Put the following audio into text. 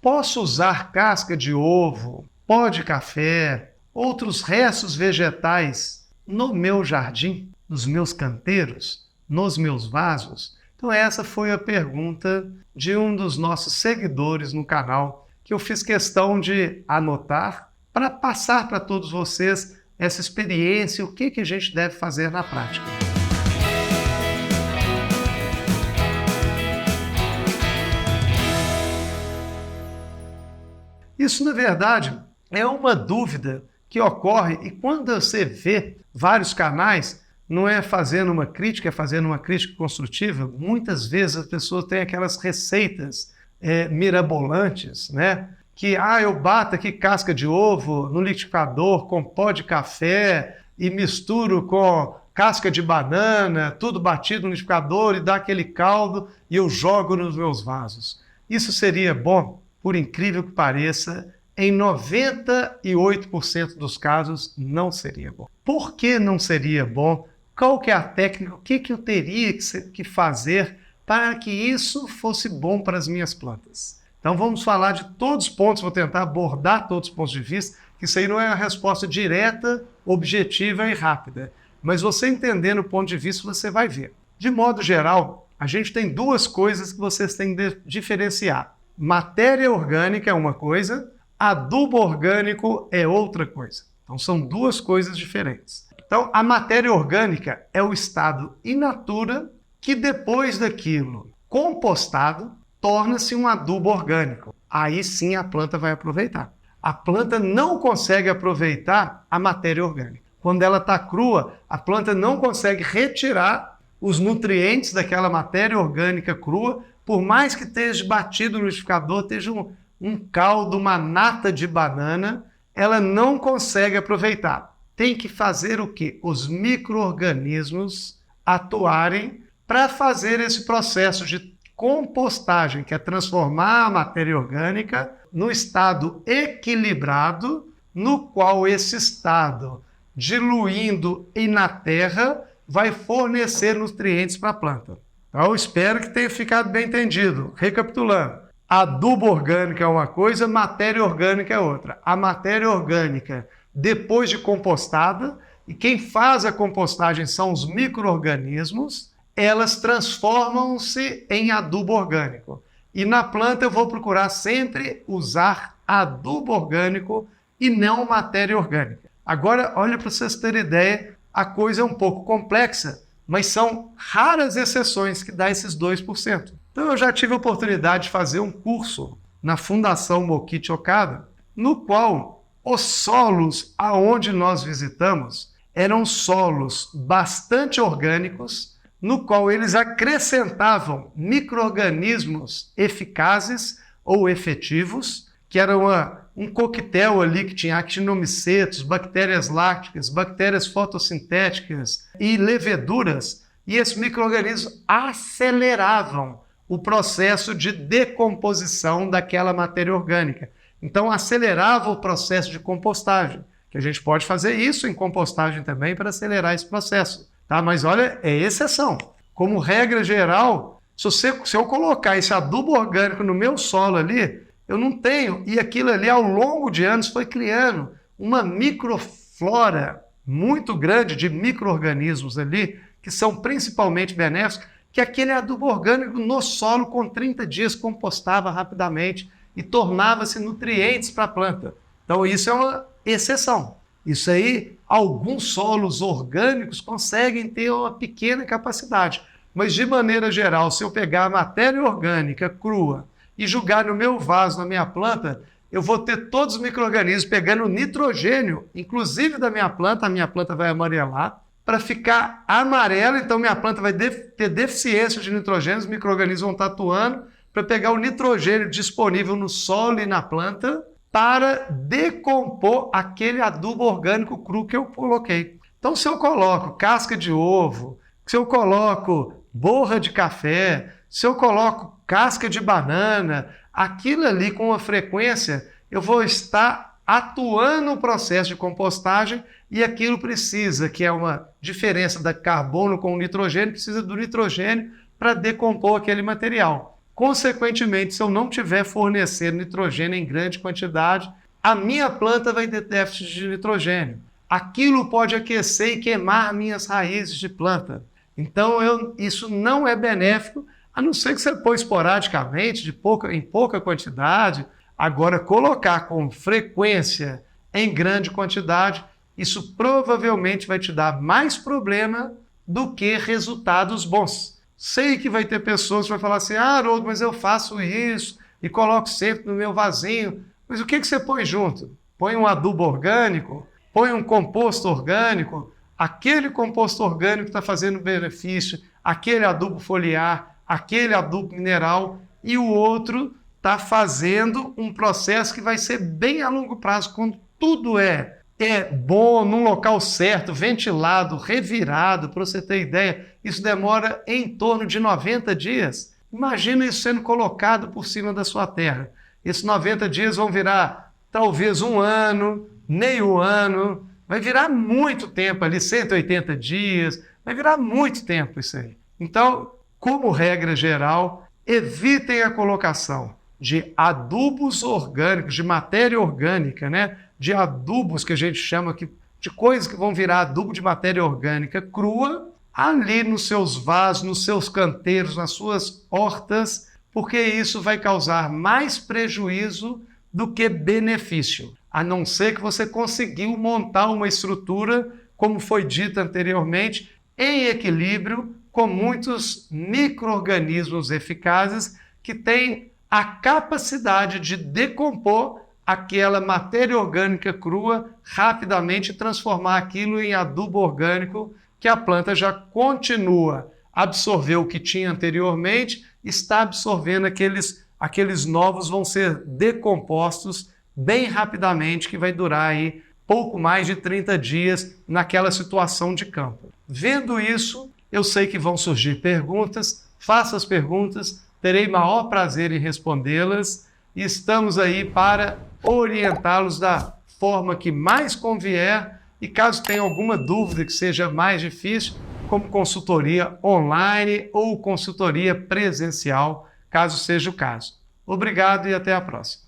posso usar casca de ovo, pó de café, outros restos vegetais no meu jardim, nos meus canteiros, nos meus vasos? Então essa foi a pergunta de um dos nossos seguidores no canal, que eu fiz questão de anotar para passar para todos vocês essa experiência e o que a gente deve fazer na prática. Isso, na verdade, é uma dúvida que ocorre e quando você vê vários canais, não é fazendo uma crítica, é fazendo uma crítica construtiva. Muitas vezes as pessoas têm aquelas receitas mirabolantes, né? Que eu bato aqui casca de ovo no liquidificador com pó de café e misturo com casca de banana, tudo batido no liquidificador e dá aquele caldo e eu jogo nos meus vasos. Isso seria bom? Por incrível que pareça, em 98% dos casos não seria bom. Por que não seria bom? Qual que é a técnica? O que eu teria que fazer para que isso fosse bom para as minhas plantas? Então vamos falar de todos os pontos, vou tentar abordar todos os pontos de vista, que isso aí não é a resposta direta, objetiva e rápida. Mas você entendendo o ponto de vista, você vai ver. De modo geral, a gente tem duas coisas que vocês têm que diferenciar. Matéria orgânica é uma coisa, adubo orgânico é outra coisa. Então são duas coisas diferentes. Então a matéria orgânica é o estado in natura que depois daquilo compostado torna-se um adubo orgânico. Aí sim a planta vai aproveitar. A planta não consegue aproveitar a matéria orgânica. Quando ela está crua, a planta não consegue retirar os nutrientes daquela matéria orgânica crua, por mais que esteja batido no liquidificador, esteja um caldo, uma nata de banana, ela não consegue aproveitar. Tem que fazer o quê? Os micro-organismos atuarem para fazer esse processo de compostagem, que é transformar a matéria orgânica no estado equilibrado, no qual esse estado, diluindo na terra, vai fornecer nutrientes para a planta. Então, eu espero que tenha ficado bem entendido. Recapitulando, adubo orgânico é uma coisa, matéria orgânica é outra. A matéria orgânica, depois de compostada, e quem faz a compostagem são os micro-organismos, elas transformam-se em adubo orgânico. E na planta eu vou procurar sempre usar adubo orgânico e não matéria orgânica. Agora, olha para vocês terem ideia, a coisa é um pouco complexa, mas são raras exceções que dá esses 2%. Então eu já tive a oportunidade de fazer um curso na Fundação Mokichi Okada, no qual os solos aonde nós visitamos eram solos bastante orgânicos, no qual eles acrescentavam micro-organismos eficazes ou efetivos, que era um coquetel ali que tinha actinomicetos, bactérias lácticas, bactérias fotossintéticas e leveduras, e esses micro-organismos aceleravam o processo de decomposição daquela matéria orgânica. Então acelerava o processo de compostagem, que a gente pode fazer isso em compostagem também para acelerar esse processo. Tá? Mas olha, é exceção. Como regra geral, se eu colocar esse adubo orgânico no meu solo ali, eu não tenho, e aquilo ali ao longo de anos foi criando uma microflora muito grande de micro-organismos ali, que são principalmente benéficos, que aquele adubo orgânico no solo com 30 dias compostava rapidamente e tornava-se nutrientes para a planta. Então isso é uma exceção. Isso aí, alguns solos orgânicos conseguem ter uma pequena capacidade, mas de maneira geral, se eu pegar a matéria orgânica crua e jogar no meu vaso, na minha planta, eu vou ter todos os micro-organismos pegando nitrogênio, inclusive da minha planta, a minha planta vai amarelar, para ficar amarela, então minha planta vai ter deficiência de nitrogênio, os micro-organismos vão estar atuando para pegar o nitrogênio disponível no solo e na planta para decompor aquele adubo orgânico cru que eu coloquei. Então, se eu coloco casca de ovo, se eu coloco borra de café, se eu coloco casca de banana, aquilo ali com uma frequência, eu vou estar atuando no processo de compostagem e aquilo precisa, que é uma diferença da carbono com o nitrogênio, precisa do nitrogênio para decompor aquele material. Consequentemente, se eu não estiver fornecendo nitrogênio em grande quantidade, a minha planta vai ter déficit de nitrogênio. Aquilo pode aquecer e queimar minhas raízes de planta. Então, isso não é benéfico, a não ser que você põe esporadicamente, em pouca quantidade. Agora, colocar com frequência em grande quantidade, isso provavelmente vai te dar mais problema do que resultados bons. Sei que vai ter pessoas que vão falar assim, Haroldo, mas eu faço isso e coloco sempre no meu vasinho. Mas o que você põe junto? Põe um adubo orgânico? Põe um composto orgânico? Aquele composto orgânico está fazendo benefício, aquele adubo foliar, aquele adubo mineral, e o outro está fazendo um processo que vai ser bem a longo prazo, quando tudo é bom, num local certo, ventilado, revirado. Para você ter ideia, isso demora em torno de 90 dias. Imagina isso sendo colocado por cima da sua terra. Esses 90 dias vão virar talvez um ano, meio ano, vai virar muito tempo ali, 180 dias, vai virar muito tempo isso aí. Então, como regra geral, evitem a colocação de adubos orgânicos, de matéria orgânica, né? De adubos que a gente chama de coisas que vão virar adubo de matéria orgânica crua, ali nos seus vasos, nos seus canteiros, nas suas hortas, porque isso vai causar mais prejuízo do que benefício, a não ser que você conseguiu montar uma estrutura, como foi dito anteriormente, em equilíbrio, com muitos micro-organismos eficazes que têm a capacidade de decompor aquela matéria orgânica crua rapidamente e transformar aquilo em adubo orgânico, que a planta já continua a absorver o que tinha anteriormente, está absorvendo aqueles novos, vão ser decompostos bem rapidamente, que vai durar aí pouco mais de 30 dias naquela situação de campo. Vendo isso, eu sei que vão surgir perguntas, faça as perguntas, terei maior prazer em respondê-las e estamos aí para orientá-los da forma que mais convier e caso tenha alguma dúvida que seja mais difícil, como consultoria online ou consultoria presencial, caso seja o caso. Obrigado e até a próxima.